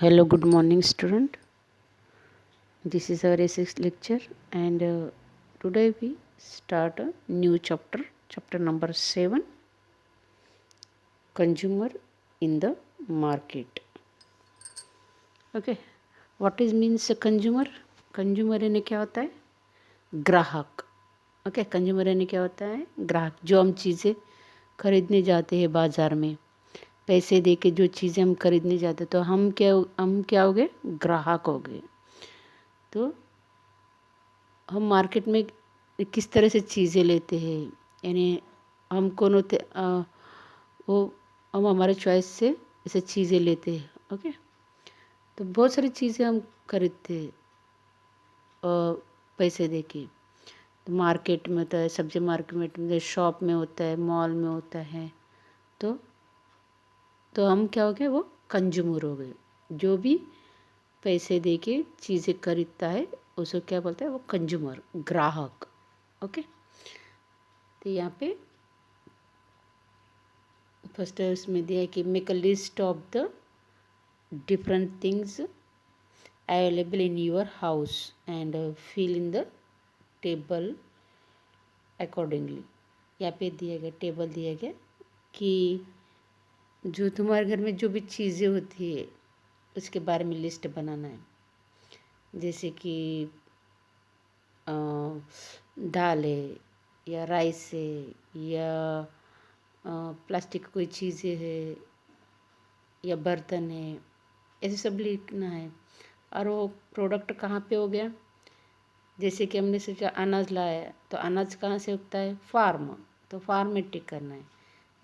Hello, good morning, student. This is our A6 lecture, and today we start a new chapter, chapter number 7, Consumer in the Market. Okay, what is means a consumer? Consumer यानी क्या होता है? ग्राहक. Okay, consumer यानी क्या होता है? ग्राहक. जो हम चीज़ें खरीदने जाते हैं बाज़ार में, पैसे दे के जो चीज़ें हम खरीदने जाते तो हम क्या हो गए? ग्राहक हो गए. तो हम मार्केट में किस तरह से चीज़ें लेते हैं, यानी हम कौन होते वो हम हमारे चॉइस से ऐसे चीज़ें लेते हैं. ओके, तो बहुत सारी चीज़ें हम खरीदते हैं पैसे दे के. तो मार्केट में होता है, सब्जी मार्केट में, शॉप में होता है, मॉल में होता है. तो हम क्या हो गए? वो कंज्यूमर हो गए. जो भी पैसे दे के चीज़ें खरीदता है उसको क्या बोलते हैं? वो कंज्यूमर, ग्राहक. ओके, तो यहाँ पे फर्स्ट उसमें दिया है कि make a list of the different things available in your house and fill in the table accordingly. यहाँ पे दिया गया, टेबल दिया गया कि जो तुम्हारे घर में जो भी चीज़ें होती है उसके बारे में लिस्ट बनाना है. जैसे कि दाल है या राइस है या प्लास्टिक कोई चीज़ें है या बर्तन है, ऐसे सब लिखना है. और वो प्रोडक्ट कहाँ पे हो गया? जैसे कि हमने सोचा अनाज लाया तो अनाज कहाँ से उगता है? फार्म. तो फार्म में टिक करना है.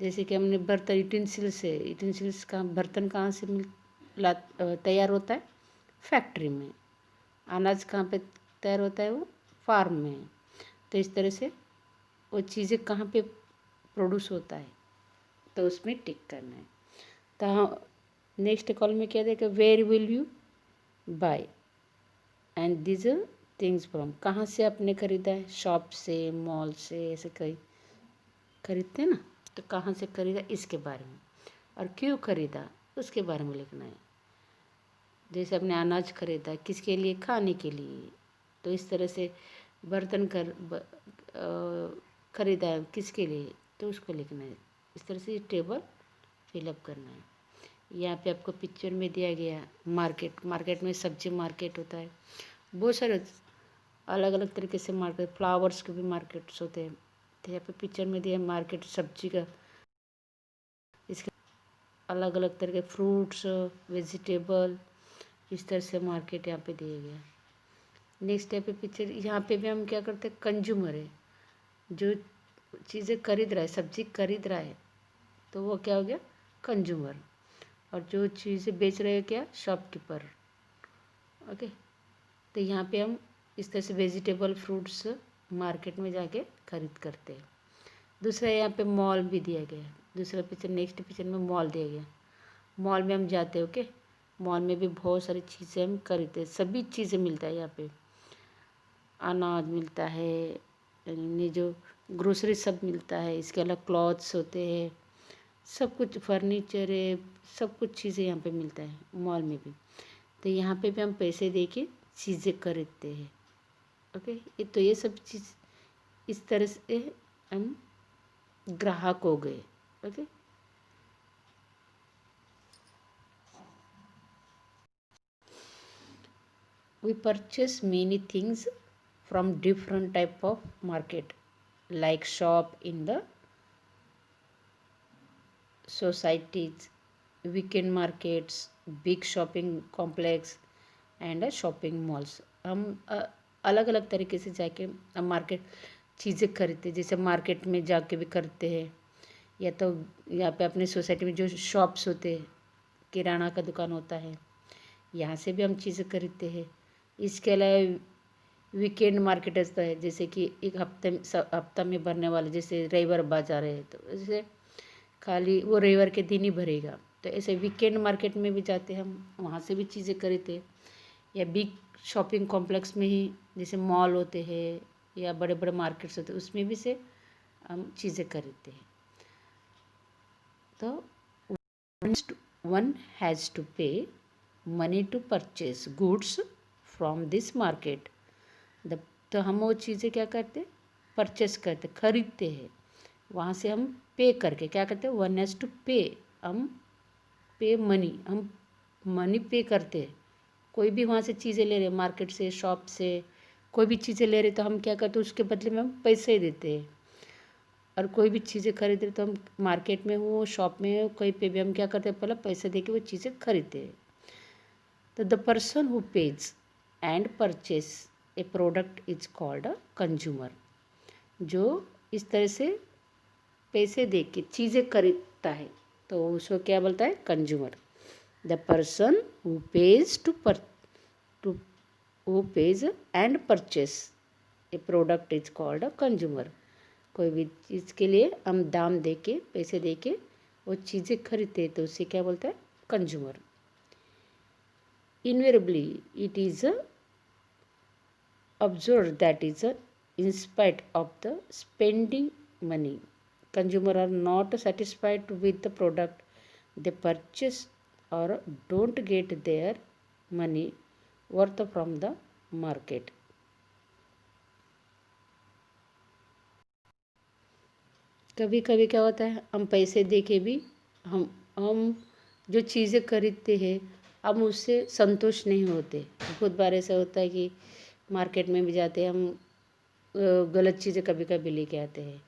जैसे कि हमने बर्तन यूटेंसिल्स है, यूटेंसिल्स का बर्तन कहाँ से तैयार होता है? फैक्ट्री में. अनाज कहाँ पे तैयार होता है? वो फार्म में. तो इस तरह से वो चीज़ें कहाँ पे प्रोड्यूस होता है तो उसमें टिक करना है. तो नेक्स्ट कॉल में क्या देगा? Where will you buy and these things from. कहाँ से आपने खरीदा है? शॉप से, मॉल से, ऐसे कई खरीदते हैं ना. तो कहाँ से खरीदा इसके बारे में, और क्यों खरीदा उसके बारे में लिखना है. जैसे आपने अनाज खरीदा किसके लिए? खाने के लिए. तो इस तरह से बर्तन खरीदा है किसके लिए? तो उसको लिखना है. इस तरह से ये टेबल फिलअप करना है. यहाँ पे आपको पिक्चर में दिया गया मार्केट. मार्केट में सब्जी मार्केट होता है, बहुत सारे अलग अलग तरीके से मार्केट. फ्लावर्स के भी मार्केट्स होते हैं. तो यहाँ पे पिक्चर में दिया मार्केट सब्जी का. इसके अलग अलग तरह के फ्रूट्स, वेजिटेबल, इस तरह से मार्केट यहाँ पे दिया गया. नेक्स्ट यहाँ पे पिक्चर, यहाँ पे भी हम क्या करते हैं? कंज्यूमर है, जो चीज़ें खरीद रहा है, सब्जी खरीद रहा है तो वो क्या हो गया? कंज्यूमर. और जो चीज़ें बेच रहे हैं क्या? शॉपकीपर. ओके, तो यहाँ पे हम इस तरह से वेजिटेबल फ्रूट्स मार्केट में जाके खरीद करते हैं. दूसरा यहाँ पे मॉल भी दिया गया है. दूसरा पिक्चर, नेक्स्ट पिक्चर में मॉल दिया गया. मॉल में हम जाते हैं. ओके, मॉल में भी बहुत सारी चीज़ें हम खरीदते हैं. सभी चीज़ें मिलता है यहाँ पे. अनाज मिलता है, यानी जो ग्रोसरी सब मिलता है. इसके अलावा क्लॉथ्स होते हैं, सब कुछ फर्नीचर है, सब कुछ चीज़ें यहाँ पे मिलता है मॉल में भी. तो यहाँ पे भी हम पैसे दे के चीज़ें खरीदते हैं. ओके, तो ये सब चीज़ इस तरह से हम ग्राहक हो गए. Okay, we purchase many things from different type of market, like shop in the societies, weekend markets, big shopping complex and shopping malls. हम अलग अलग तरीके से जाके हम मार्केट चीज़ें खरीदते हैं. जैसे मार्केट में जाके भी खरीदते हैं, या तो यहाँ पे अपने सोसाइटी में जो शॉप्स होते हैं, किराना का दुकान होता है, यहाँ से भी हम चीज़ें खरीदते हैं. इसके अलावा वीकेंड मार्केट होता है, जैसे कि एक हफ्ता में भरने वाले, जैसे रविवार बाजार है तो जैसे खाली वो रविवार के दिन ही भरेगा. तो ऐसे वीकेंड मार्केट में भी जाते हैं हम, वहाँ से भी चीज़ें खरीदते हैं. या बिग शॉपिंग कॉम्प्लेक्स में ही, जैसे मॉल होते हैं या बड़े बड़े मार्केट्स होते हैं, उसमें भी से हम चीज़ें खरीदते हैं. तो one has to pay money to purchase goods from this market. तो हम वो चीज़ें क्या करते, परचेस करते, खरीदते हैं, वहाँ से हम पे करके क्या करते हैं, वन हैज़ टू पे, हम पे मनी, हम मनी पे करते हैं। कोई भी वहाँ से चीज़ें ले रहे, मार्केट से, शॉप से कोई भी चीज़ें ले रहे तो हम क्या करते हैं, उसके बदले में हम पैसे ही देते हैं। और कोई भी चीज़ें खरीद रहे तो हम मार्केट में हो, शॉप में हो, कहीं पे भी हम क्या करते हैं, पहले पैसे दे के वो चीज़ें खरीदते हैं। तो the person who page and purchase A product is called a consumer. जो इस तरह से पैसे दे के चीज़ें खरीदता है तो उसको क्या बोलता है, consumer. The person who pays to who pays and purchase a product is called a consumer। कोई भी चीज़ के लिए हम दाम दे के, पैसे दे के वो चीज़ें खरीदते हैं तो उसे क्या बोलता है, consumer. Invariably it is observed that is in spite of the spending money, consumer are not satisfied with the product they purchase or don't get their money worth from the market। कभी कभी क्या होता है, हम पैसे दे के भी हम जो चीज़ें खरीदते हैं हम उससे संतुष्ट नहीं होते। बहुत बार ऐसा होता है कि मार्केट में भी जाते हैं हम, गलत चीज़ें कभी कभी लेके आते हैं,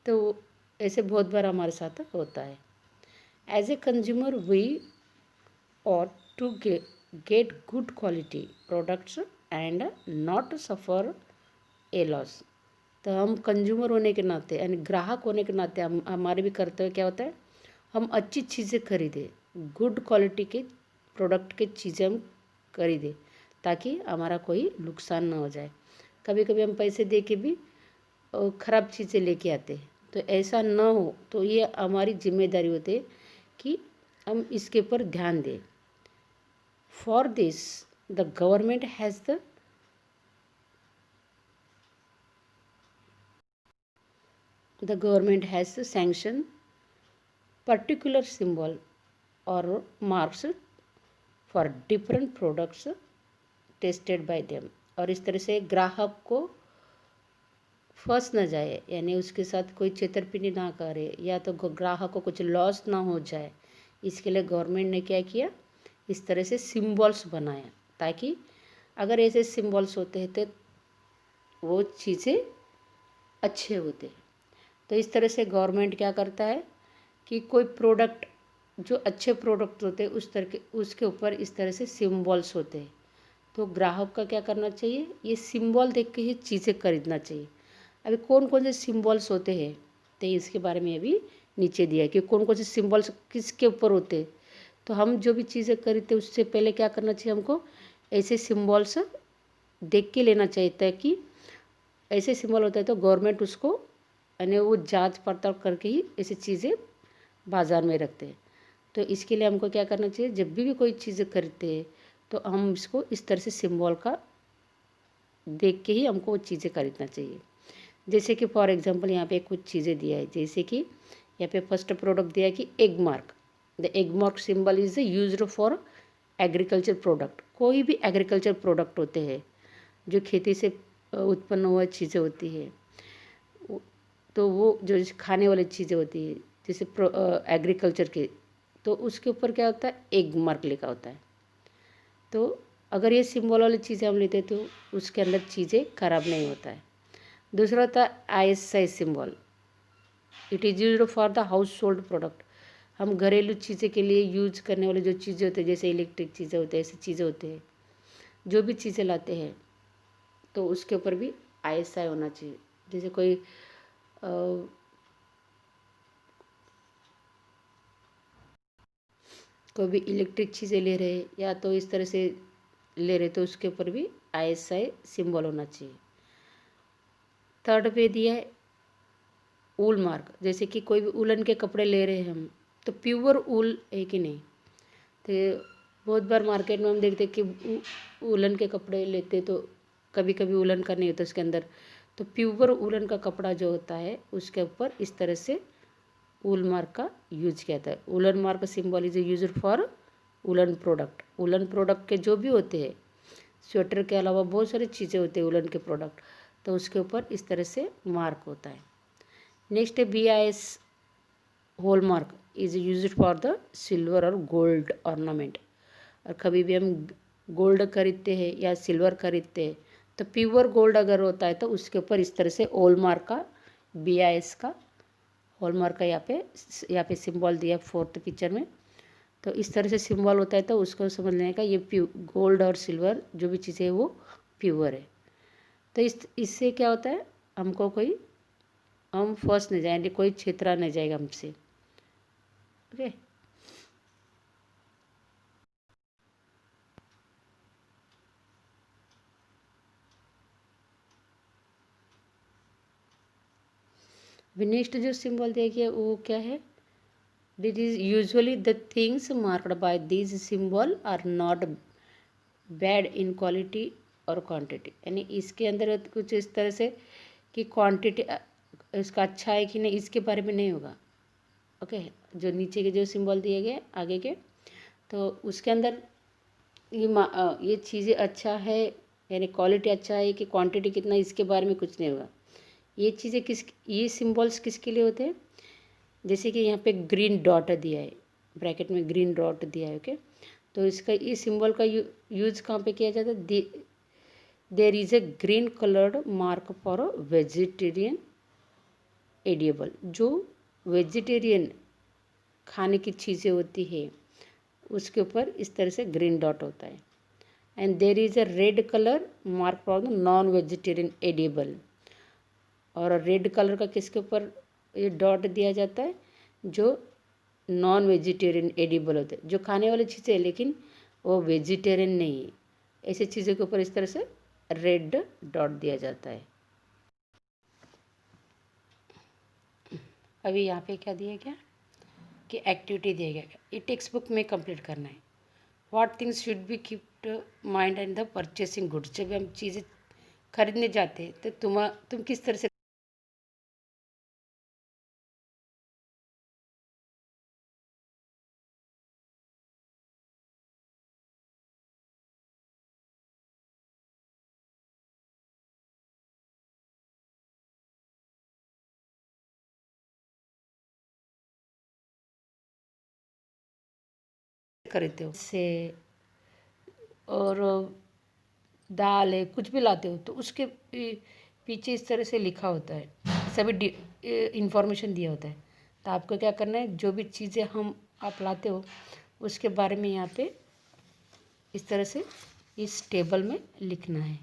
तो ऐसे बहुत बार हमारे साथ होता है। As a consumer we ought to get good quality products and not suffer a loss। तो हम कंज्यूमर होने के नाते यानी ग्राहक होने के नाते हम हमारे भी कर्तव्य क्या होता है, हम अच्छी चीज़ें खरीदें, गुड क्वालिटी के प्रोडक्ट के चीज़ें हम खरीदें ताकि हमारा कोई नुकसान ना हो जाए। कभी कभी हम पैसे दे के भी ख़राब चीज़ें लेके आते हैं, तो ऐसा ना हो, तो ये हमारी जिम्मेदारी होती है कि हम इसके ऊपर ध्यान दें। For this the government has the government has sanctioned particular symbol or marks for different products tested by them। और इस तरह से ग्राहक को फंस ना जाए, यानी उसके साथ कोई छेतरपिंडी ना करे या तो ग्राहक को कुछ लॉस ना हो जाए, इसके लिए गवर्नमेंट ने क्या किया, इस तरह से सिम्बॉल्स बनाया ताकि अगर ऐसे सिम्बॉल्स होते हैं तो वो चीज़ें अच्छे होते हैं। तो इस तरह से गवर्नमेंट क्या करता है कि कोई प्रोडक्ट जो अच्छे प्रोडक्ट होते हैं उस तरह के उसके ऊपर इस तरह से सिम्बॉल्स होते हैं, तो ग्राहक का क्या करना चाहिए, ये सिम्बॉल देख के ही चीज़ें खरीदना चाहिए। अभी कौन कौन से सिम्बॉल्स होते हैं तो इसके बारे में अभी नीचे दिया है कि कौन कौन से सिम्बॉल्स किसके ऊपर होते हैं। तो हम जो भी चीज़ें खरीदते उससे पहले क्या करना चाहिए, हमको ऐसे सिम्बॉल्स देख के लेना चाहिए ताकि ऐसे सिम्बॉल होता है तो गवर्नमेंट उसको यानी वो जांच पड़ताल करके ही ऐसी चीज़ें बाज़ार में रखते हैं। तो इसके लिए हमको क्या करना चाहिए, जब भी कोई चीज़ें खरीदते हैं तो हम इसको इस तरह से सिम्बॉल का देख के ही हमको वो चीज़ें खरीदना चाहिए। जैसे कि फॉर एग्जांपल यहाँ पे कुछ चीज़ें दिया है, जैसे कि यहाँ पे फर्स्ट प्रोडक्ट दिया है कि egg mark. The egg mark symbol is used for agriculture product. कोई भी एग्रीकल्चर प्रोडक्ट होते हैं जो खेती से उत्पन्न हुआ चीज़ें होती है, तो वो जो खाने वाली चीज़ें होती है जैसे एग्रीकल्चर के, तो उसके ऊपर क्या होता है, एग मार्क लिखा होता है। तो अगर ये सिंबल वाली चीज़ें हम लेते तो उसके अंदर चीज़ें खराब नहीं होता है। दूसरा होता है ISI symbol. It is used for the house hold product. हम घरेलू चीज़ें के लिए यूज करने वाली जो चीज़ें होती है जैसे इलेक्ट्रिक चीज़ें होती है, ऐसी चीज़ें होती हैं, जो भी चीज़ें लाते हैं तो उसके ऊपर भी ISI होना चाहिए। जैसे कोई कोई भी इलेक्ट्रिक चीज़ें ले रहे या तो इस तरह से ले रहे तो उसके ऊपर भी ISI सिंबल होना चाहिए। थर्ड पे दिया है ऊल मार्क। जैसे कि कोई भी उलन के कपड़े ले रहे हैं हम, तो प्योर ऊल है कि नहीं। तो बहुत बार मार्केट में हम देखते कि उलन के कपड़े लेते तो कभी कभी उलन का नहीं होता उसके अंदर, तो प्योर उलन का कपड़ा जो होता है उसके ऊपर इस तरह से ऊल मार्क का यूज किया जाता है। Woollen mark symbol is used for woollen product के जो भी होते हैं, स्वेटर के अलावा बहुत सारी चीज़ें होती है वुलन के प्रोडक्ट, तो उसके ऊपर इस तरह से मार्क होता है। नेक्स्ट है BIS hallmark is used for the silver और गोल्ड ऑर्नामेंट। और कभी भी हम गोल्ड खरीदते हैं या सिल्वर खरीदते हैं तो प्योर गोल्ड अगर होता है तो उसके ऊपर इस तरह से हॉलमार्क का, BIS का हॉलमार्क का यहाँ पे सिंबल दिया 4th पिक्चर में। तो इस तरह से सिंबल होता है तो उसको समझ लेने का ये गोल्ड और सिल्वर जो भी चीज़ें है वो प्योर है। तो इससे क्या होता है, हमको हम फंस नहीं जाएंगे, कोई छेतरा नहीं जाएगा हमसे। ओके, नेक्स्ट जो सिंबल दिया गया वो क्या है, that is usually the things marked by this symbol are not bad in quality और क्वांटिटी। यानी इसके अंदर कुछ इस तरह से कि क्वांटिटी इसका अच्छा है कि नहीं इसके बारे में नहीं होगा। ओके, जो नीचे के जो सिंबल दिए गए आगे के, तो उसके अंदर ये चीज़ें अच्छा है यानी क्वालिटी अच्छा है कि क्वांटिटी कितना, इसके बारे में कुछ नहीं होगा। ये सिंबल्स किसके लिए होते हैं, जैसे कि यहाँ पे ग्रीन डॉट दिया है, ब्रैकेट में ग्रीन डॉट दिया है। ओके, तो इसका इस सिंबल का यूज कहाँ पे किया जाता है, there is a green coloured mark for a vegetarian edible. जो वेजिटेरियन खाने की चीज़ें होती है उसके ऊपर इस तरह से ग्रीन डॉट होता है। And there is a red colour mark for the non vegetarian edible. और रेड कलर का किसके ऊपर ये डॉट दिया जाता है, जो नॉन वेजिटेरियन एडिबल होते हैं, जो खाने वाली चीज़ें हैं लेकिन वो वेजिटेरियन नहीं है, ऐसी चीज़ों के ऊपर इस तरह से रेड डॉट दिया जाता है। अभी यहाँ पे क्या दिया गया कि एक्टिविटी दिया गया, ये टेक्स्ट बुक में कंप्लीट करना है। What things should be keeped mind and the purchasing goods. जब हम चीज़ें खरीदने जाते हैं तो तुम किस तरह से खरीदते हो से, और दाल है कुछ भी लाते हो तो उसके पीछे इस तरह से लिखा होता है, सभी इंफॉर्मेशन दिया होता है। तो आपको क्या करना है, जो भी चीज़ें आप लाते हो उसके बारे में यहाँ पे इस तरह से इस टेबल में लिखना है।